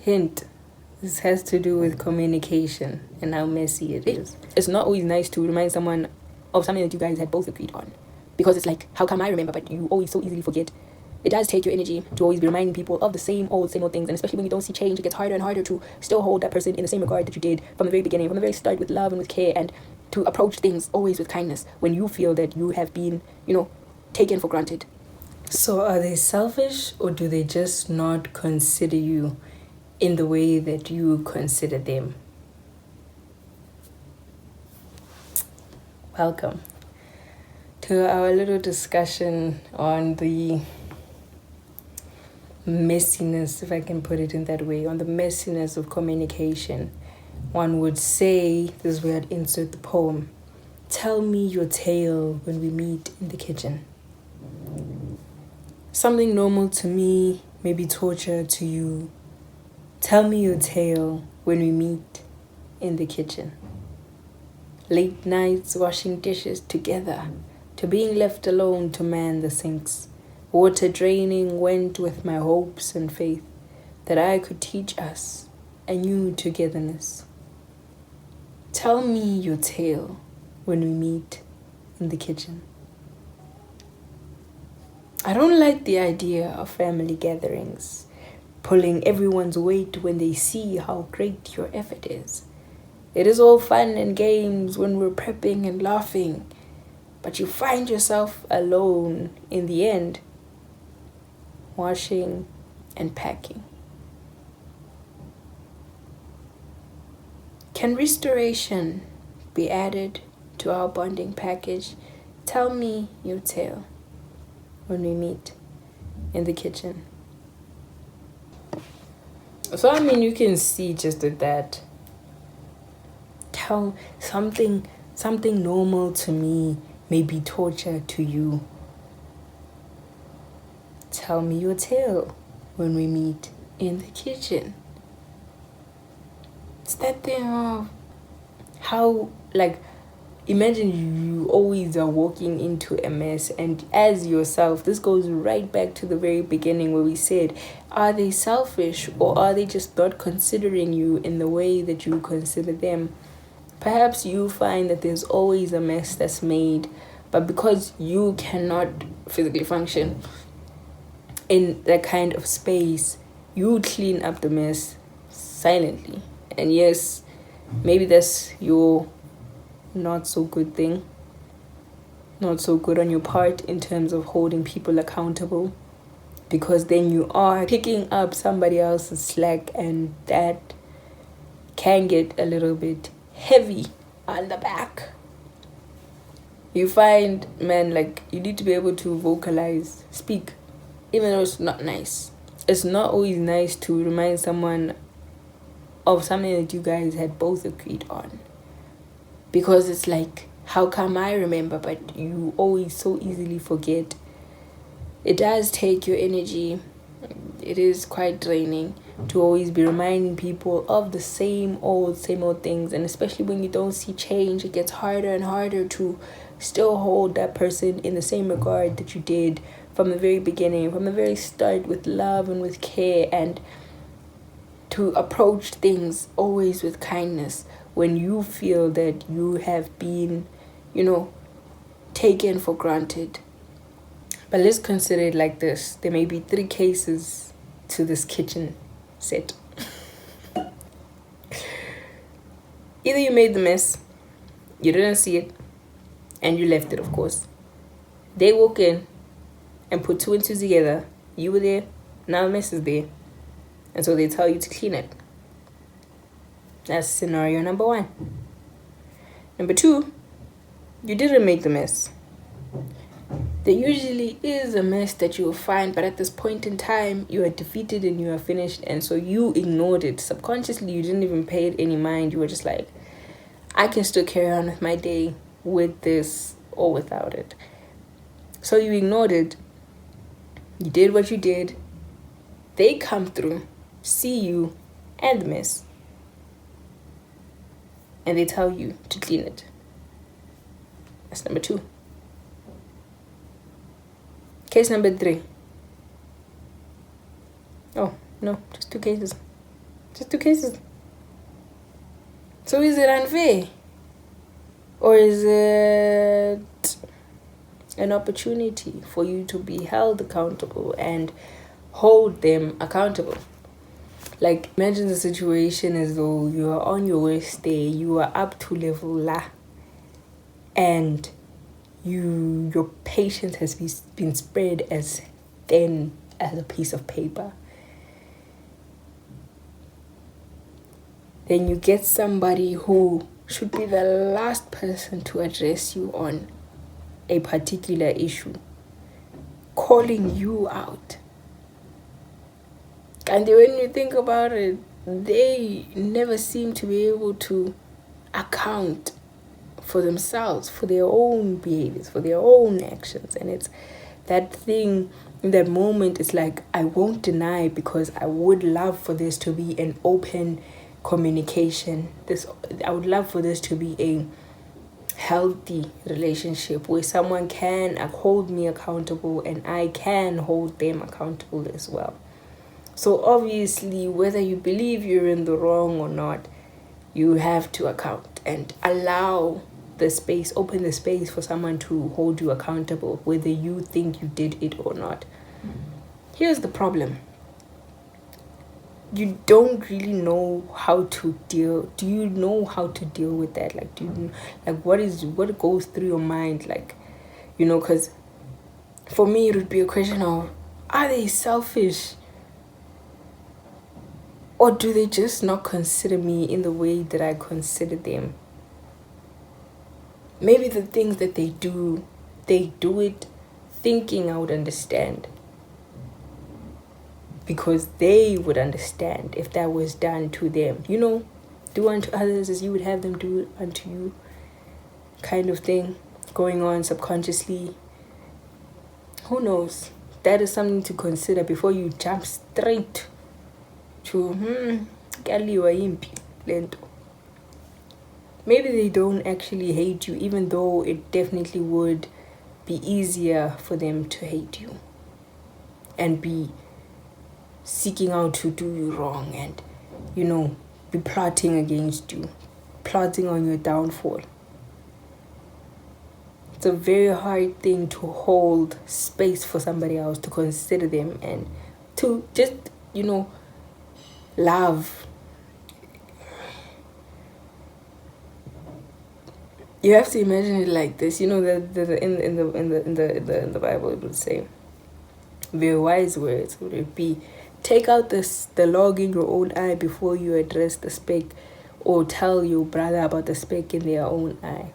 Hint, this has to do with communication and how messy it is. It's not always nice to remind someone of something that you guys had both agreed on. Because it's like, how come I remember, but you always so easily forget? It does take your energy to always be reminding people of the same old things. And especially when you don't see change, it gets harder and harder to still hold that person in the same regard that you did from the very beginning, from the very start, with love and with care, and to approach things always with kindness when you feel that you have been, taken for granted. So are they selfish, or do they just not consider you in the way that you consider them? Welcome to our little discussion on the messiness, if I can put it in that way, on the messiness of communication. One would say, this is where I'd insert the poem, tell me your tale when we meet in the kitchen. Something normal to me may be torture to you. Tell me your tale when we meet in the kitchen. Late nights washing dishes together, to being left alone to man the sinks. Water draining went with my hopes and faith that I could teach us a new togetherness. Tell me your tale when we meet in the kitchen. I don't like the idea of family gatherings, pulling everyone's weight when they see how great your effort is. It is all fun and games when we're prepping and laughing, but you find yourself alone in the end, washing and packing. Can restoration be added to our bonding package? Tell me your tale when we meet in the kitchen. So, you can see just that. Tell something normal to me may be torture to you. Tell me your tale when we meet in the kitchen. It's that thing of how, imagine you always are walking into a mess, and as yourself, this goes right back to the very beginning where we said, are they selfish, or are they just not considering you in the way that you consider them? Perhaps you find that there's always a mess that's made, but because you cannot physically function in that kind of space, you clean up the mess silently. And yes, maybe that's your not so good thing, not so good on your part in terms of holding people accountable, because then you are picking up somebody else's slack, and that can get a little bit heavy on the back. You find, you need to be able to vocalize, speak, even though it's not nice. It's not always nice to remind someone of something that you guys had both agreed on, because it's like, how come I remember, but you always so easily forget? It does take your energy. It is quite draining to always be reminding people of the same old things, and especially when you don't see change, it gets harder and harder to still hold that person in the same regard that you did from the very beginning, from the very start, with love and with care, and to approach things always with kindness when you feel that you have been, taken for granted. But let's consider it like this. There may be 3 cases to this kitchen set. Either you made the mess, you didn't see it, and you left it, of course. They walk in and put 2 and 2 together. You were there, now the mess is there. And so they tell you to clean it. That's scenario number 1. Number 2, you didn't make the mess. There usually is a mess that you will find, but at this point in time, you are defeated and you are finished, and so you ignored it. Subconsciously, you didn't even pay it any mind. You were just like, I can still carry on with my day with this or without it. So you ignored it. You did what you did. They come through, see you and the mess, and they tell you to clean it. That's number 2. Case number 3. Oh, no, just 2 cases. Just 2 cases. So is it unfair? Or is it an opportunity for you to be held accountable and hold them accountable? Like, imagine the situation as though you are on your worst day, you are up to level la, and your patience has been spread as thin as a piece of paper. Then you get somebody who should be the last person to address you on a particular issue, calling you out. And when you think about it, they never seem to be able to account for themselves, for their own behaviors, for their own actions. And it's that thing in that moment, it's like, I won't deny, because I would love for this to be an open communication. I would love for this to be a healthy relationship where someone can hold me accountable and I can hold them accountable as well. So obviously, whether you believe you're in the wrong or not, you have to account and allow the space, open the space for someone to hold you accountable, whether you think you did it or not. Here's the problem. You don't really know how to deal. Do you know how to deal with that? Like, do you, like, what goes through your mind? Like, because for me, it would be a question of, are they selfish? Or do they just not consider me in the way that I consider them? Maybe the things that they do it thinking I would understand. Because they would understand if that was done to them. Do unto others as you would have them do unto you, kind of thing going on subconsciously. Who knows? That is something to consider before you jump straight to maybe they don't actually hate you, even though it definitely would be easier for them to hate you and be seeking out to do you wrong and, be plotting against you, plotting on your downfall. It's a very hard thing to hold space for somebody else, to consider them and to just, love. You have to imagine it like this. In the Bible it would say very wise words. Would it be, take out the log in your own eye before you address the speck, or tell your brother about the speck in their own eye.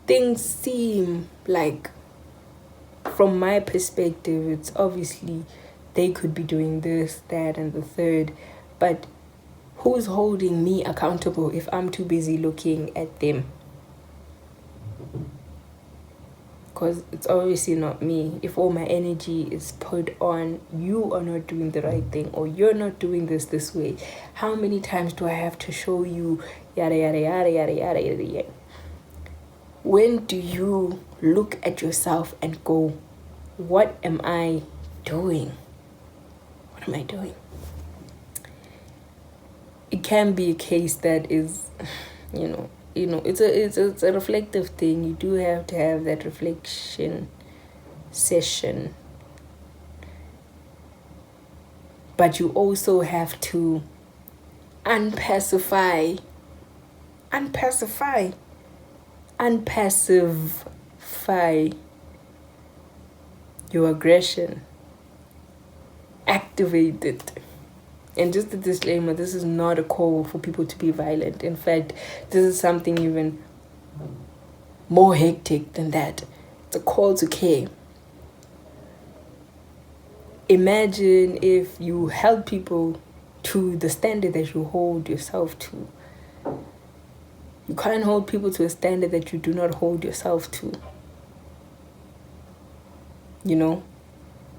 Things seem like, from my perspective, it's obviously they could be doing this, that, and the third, but who's holding me accountable if I'm too busy looking at them? Because it's obviously not me. If all my energy is put on, you are not doing the right thing, or you're not doing this way, how many times do I have to show you yada yada yada yada yada yada yada? When do you look at yourself and go, what am I doing? What am I doing? It can be a case that is, it's a reflective thing. You do have to have that reflection session, but you also have to unpacify your aggression. Activate it. And just a disclaimer, this is not a call for people to be violent. In fact, this is something even more hectic than that. It's a call to care. Imagine if you held people to the standard that you hold yourself to. You can't hold people to a standard that you do not hold yourself to.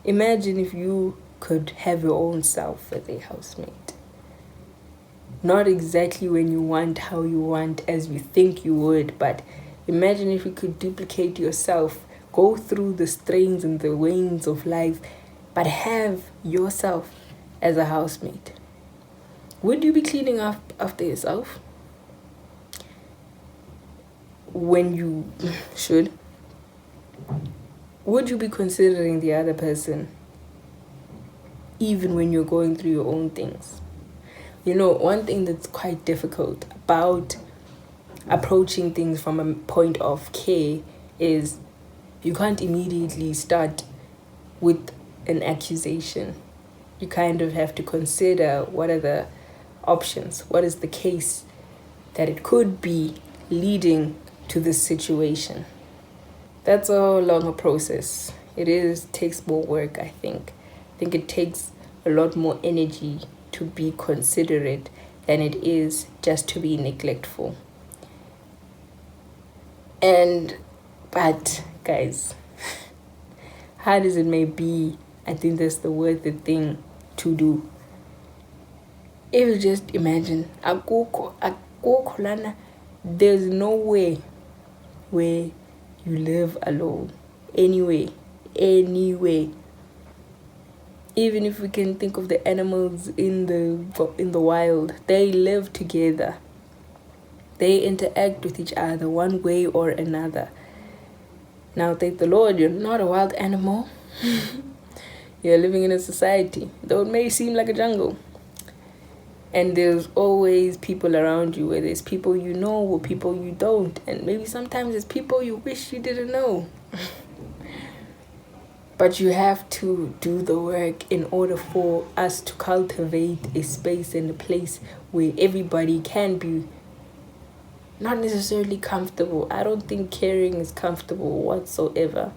Imagine if you could have your own self as a housemate. Not exactly when you want, how you want, as you think you would, but imagine if you could duplicate yourself, go through the strains and the wanes of life, but have yourself as a housemate. Would you be cleaning up after yourself when you should? Would you be considering the other person even when you're going through your own things? One thing that's quite difficult about approaching things from a point of care is you can't immediately start with an accusation. You kind of have to consider what are the options, what is the case that it could be leading to this situation. That's a longer process. Takes more work, I think. I think it takes a lot more energy to be considerate than it is just to be neglectful. But guys, hard as it may be, I think that's the worth it thing to do. If you just imagine, there's no way where you live alone. Anyway. Even if we can think of the animals in the wild, they live together. They interact with each other one way or another. Now, thank the Lord, you're not a wild animal. You're living in a society, though it may seem like a jungle. And there's always people around you, where there's people you know or people you don't. And maybe sometimes there's people you wish you didn't know. But you have to do the work in order for us to cultivate a space and a place where everybody can be not necessarily comfortable. I don't think caring is comfortable whatsoever.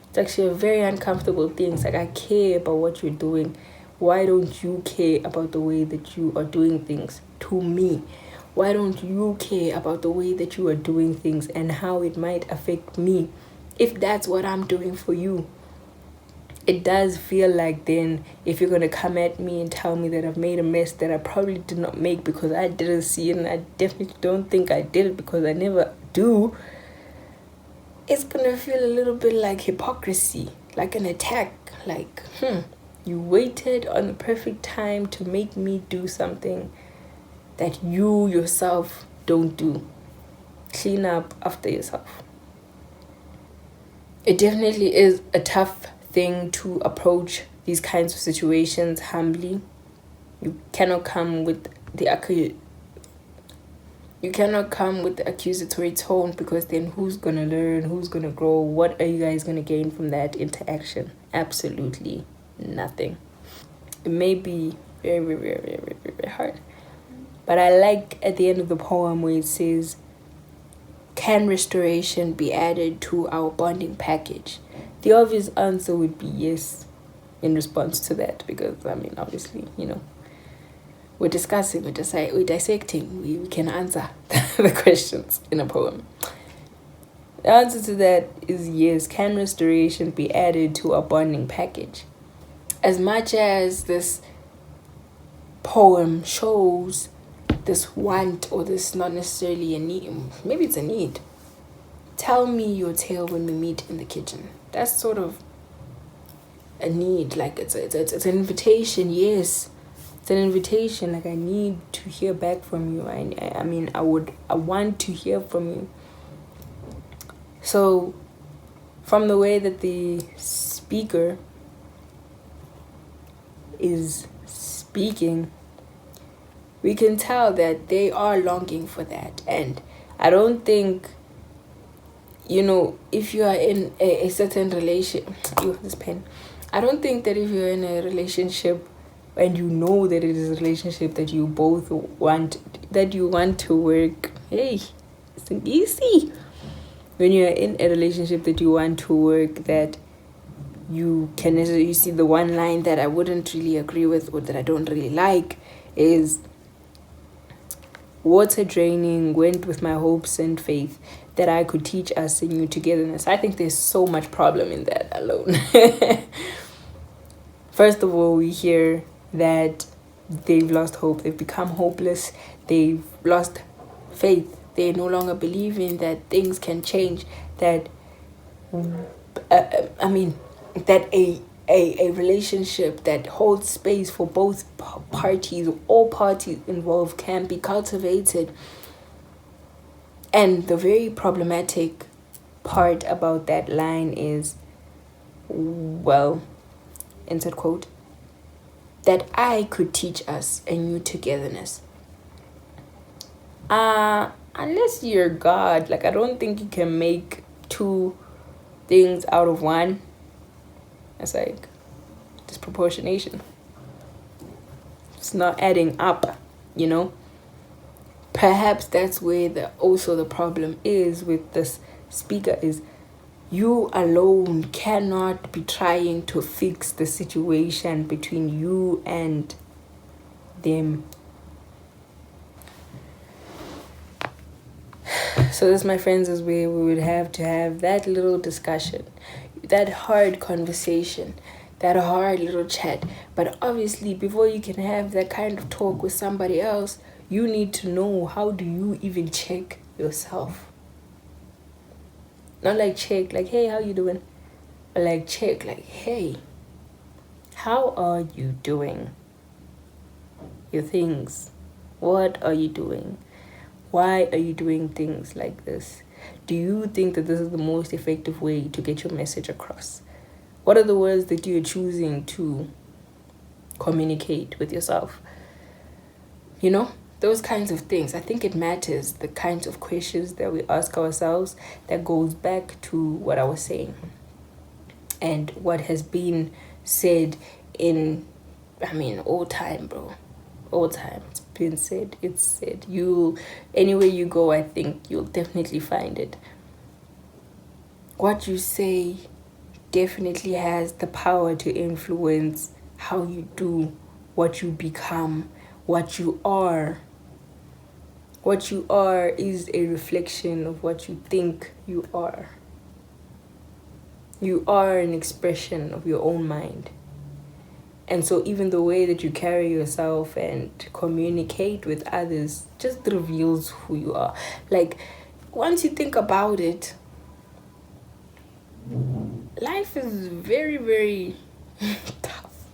It's actually a very uncomfortable thing. It's like, I care about what you're doing. Why don't you care about the way that you are doing things to me? Why don't you care about the way that you are doing things and how it might affect me if that's what I'm doing for you? It does feel like then if you're going to come at me and tell me that I've made a mess that I probably did not make because I didn't see it, and I definitely don't think I did it because I never do, it's going to feel a little bit like hypocrisy, like an attack, like, you waited on the perfect time to make me do something that you yourself don't do. Clean up after yourself. It definitely is a tough thing to approach these kinds of situations humbly. You cannot come with the accusatory tone, because then who's gonna learn? Who's gonna grow? What are you guys gonna gain from that interaction? Absolutely nothing. It may be very, very, very, very, very, very hard. But I like at the end of the poem where it says, can restoration be added to our bonding package? The obvious answer would be yes in response to that, because, obviously, we're discussing, we're dissecting, we can answer the questions in a poem. The answer to that is yes. Can restoration be added to our bonding package? As much as this poem shows this want, or this not necessarily a need, maybe it's a need. Tell me your tale when we meet in the kitchen. That's sort of a need. Like it's an invitation. Yes, it's an invitation. Like, I need to hear back from you. I want to hear from you. So, from the way that the speaker is speaking, we can tell that they are longing for that. And I don't think, if you are in a certain relation, I don't think that if you're in a relationship and you know that it is a relationship that you both want, that you want to work, hey, it's easy. When you're in a relationship that you want to work, that you see the one line that I wouldn't really agree with, or that I don't really like, is water draining went with my hopes and faith that I could teach us a new togetherness. I think there's so much problem in that alone. First of all, we hear that they've lost hope, they've become hopeless, they've lost faith, they no longer believe in that things can change, that that a relationship that holds space for both parties, all parties involved, can be cultivated. And the very problematic part about that line is, well, insert quote, that I could teach us a new togetherness. Unless you're God, like, I don't think you can make two things out of one. It's like disproportionation. It's not adding up, you know? Perhaps that's where the problem is with this speaker, is you alone cannot be trying to fix the situation between you and them. So this, my friends, is where we would have to have that little discussion, that hard conversation, that hard little chat. But obviously, before you can have that kind of talk with somebody else, you need to know, how do you even check yourself? Not like check, like, hey, how you doing? But like check, like, hey, how are you doing? Your things. What are you doing? Why are you doing things like this? Do you think that this is the most effective way to get your message across? What are the words that you're choosing to communicate with yourself? You know, those kinds of things. I think it matters, the kinds of questions that we ask ourselves, that goes back to what I was saying and what has been said in, all time, bro. All time. It's been said. It's said. Anywhere you go, I think you'll definitely find it. What you say definitely has the power to influence how you do, what you become, what you are. What you are is a reflection of what you think you are. You are an expression of your own mind. And so even the way that you carry yourself and communicate with others just reveals who you are. Like, once you think about it, life is very, very tough.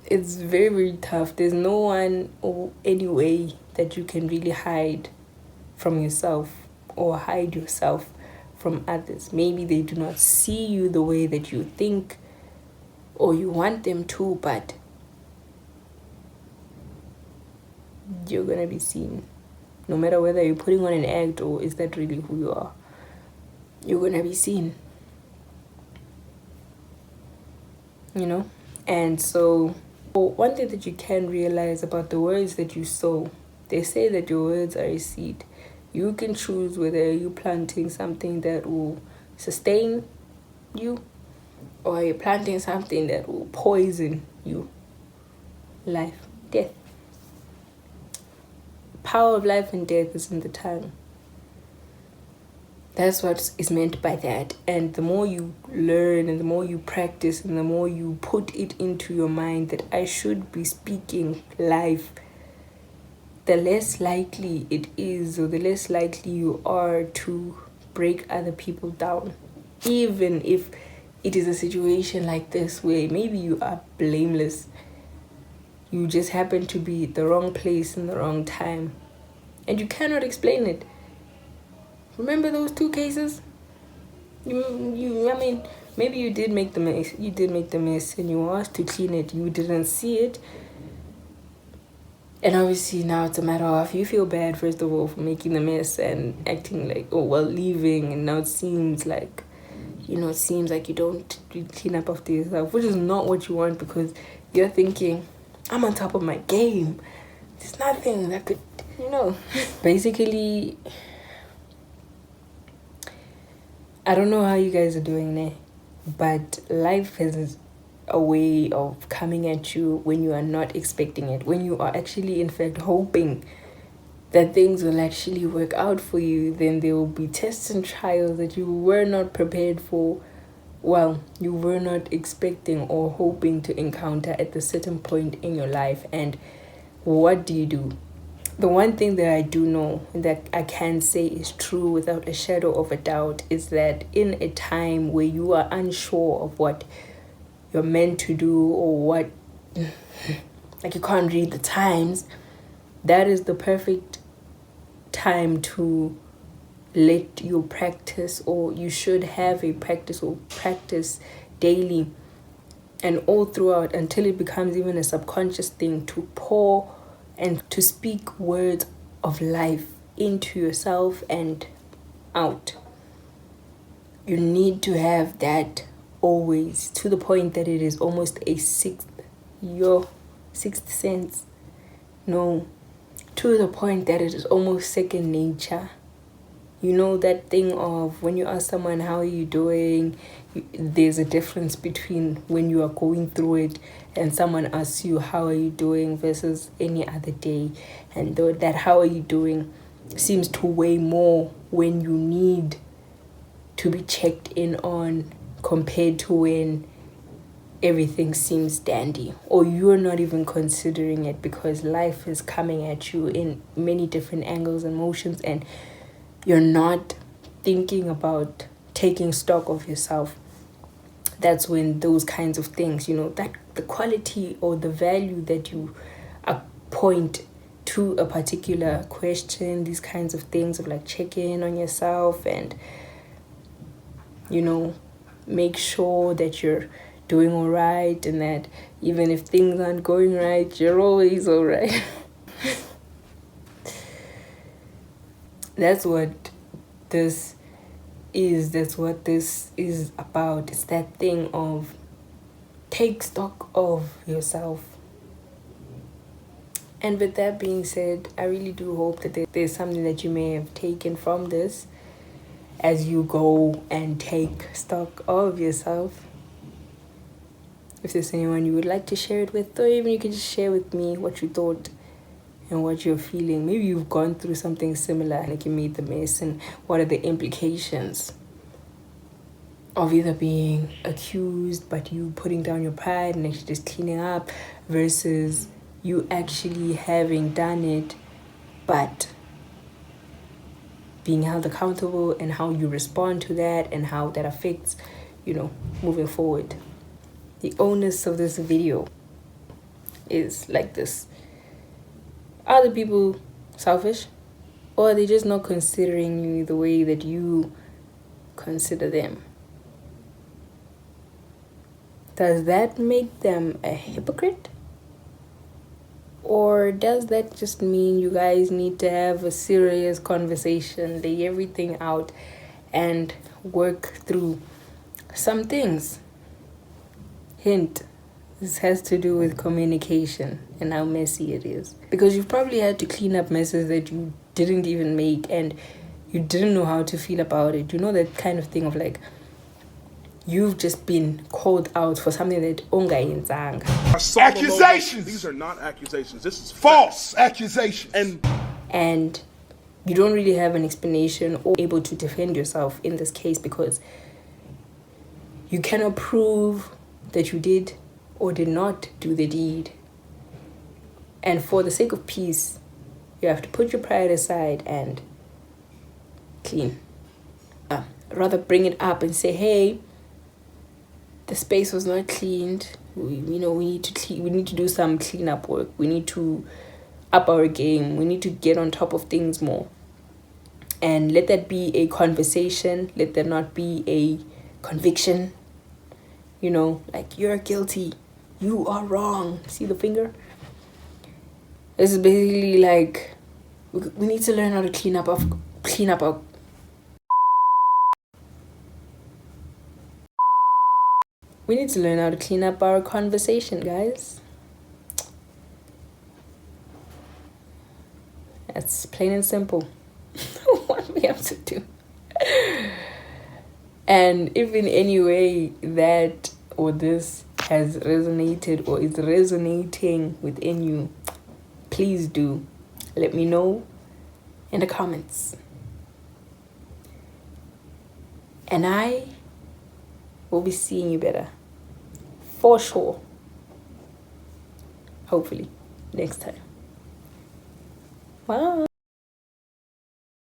It's very, very tough. There's no one or any way that you can really hide from yourself or hide yourself from others. Maybe they do not see you the way that you think or you want them to, but you're gonna be seen. No matter whether you're putting on an act or is that really who you are, you're gonna be seen. You know? And so, one thing that you can realize about the words that you sow, they say that your words are a seed. You can choose whether you're planting something that will sustain you or you're planting something that will poison you. Life, death. The power of life and death is in the tongue. That's what is meant by that. And the more you learn and the more you practice and the more you put it into your mind that I should be speaking life, the less likely it is, or the less likely you are to break other people down. Even if it is a situation like this where maybe you are blameless, you just happen to be at the wrong place in the wrong time, and you cannot explain it. Remember those two cases? Maybe you did make the mess. You did make the mess, and you were asked to clean it. You didn't see it. And obviously now it's a matter of, you feel bad, first of all, for making the mess and acting like, leaving. And now it seems like you don't clean up after yourself, which is not what you want, because you're thinking, I'm on top of my game. There's nothing that could, Basically, I don't know how you guys are doing there, but life has a way of coming at you when you are not expecting it, when you are actually in fact hoping that things will actually work out for you. Then there will be tests and trials that you were not prepared for, you were not expecting or hoping to encounter at a certain point in your life. And what do? The one thing that I do know and that I can say is true without a shadow of a doubt is that in a time where you are unsure of what you're meant to do or what, like you can't read the times, that is the perfect time to let your practice, or you should have a practice or practice daily and all throughout until it becomes even a subconscious thing, to pour and to speak words of life into yourself and out. You need to have that always, to the point that it is almost a sixth sense. No, to the point that it is almost second nature. You know that thing of when you ask someone, how are you doing? There's a difference between when you are going through it and someone asks you, how are you doing, versus any other day. And that how are you doing seems to weigh more when you need to be checked in on, compared to when everything seems dandy or you're not even considering it, because life is coming at you in many different angles and motions, and you're not thinking about taking stock of yourself. That's when those kinds of things, that the quality or the value that you point to a particular question, these kinds of things of like check in on yourself and, make sure that you're doing all right, and that even if things aren't going right, you're always all right. That's what this is. That's what this is about. It's that thing of take stock of yourself. And with that being said, I really do hope that there's something that you may have taken from this as you go and take stock of yourself. If there's anyone you would like to share it with, or even you can just share with me what you thought and what you're feeling. Maybe you've gone through something similar, like you made the mess, and what are the implications of either being accused but you putting down your pride and actually just cleaning up, versus you actually having done it but being held accountable, and how you respond to that and how that affects, moving forward. The onus of this video is like this. Are the people selfish, or are they just not considering you the way that you consider them? Does that make them a hypocrite? Or does that just mean you guys need to have a serious conversation, lay everything out, and work through some things? Hint, this has to do with communication and how messy it is. Because you've probably had to clean up messes that you didn't even make, and you didn't know how to feel about it. You know that kind of thing of like, you've just been called out for something that onga yenzanga. Accusations! These are not accusations. This is false accusations. And you don't really have an explanation or able to defend yourself in this case, because you cannot prove that you did or did not do the deed. And for the sake of peace, you have to put your pride aside and clean. Rather bring it up and say, hey, the space was not cleaned. We need to do some cleanup work. We need to up our game. We need to get on top of things more. And let that be a conversation. Let that not be a conviction. Like, you're guilty. You are wrong. See the finger? This is basically like, we need to learn how to clean up our We need to learn how to clean up our conversation, guys. That's plain and simple. What we have to do. And if in any way that or this has resonated or is resonating within you, please do let me know in the comments. And I will be seeing you better. For sure. Hopefully. Next time. Bye.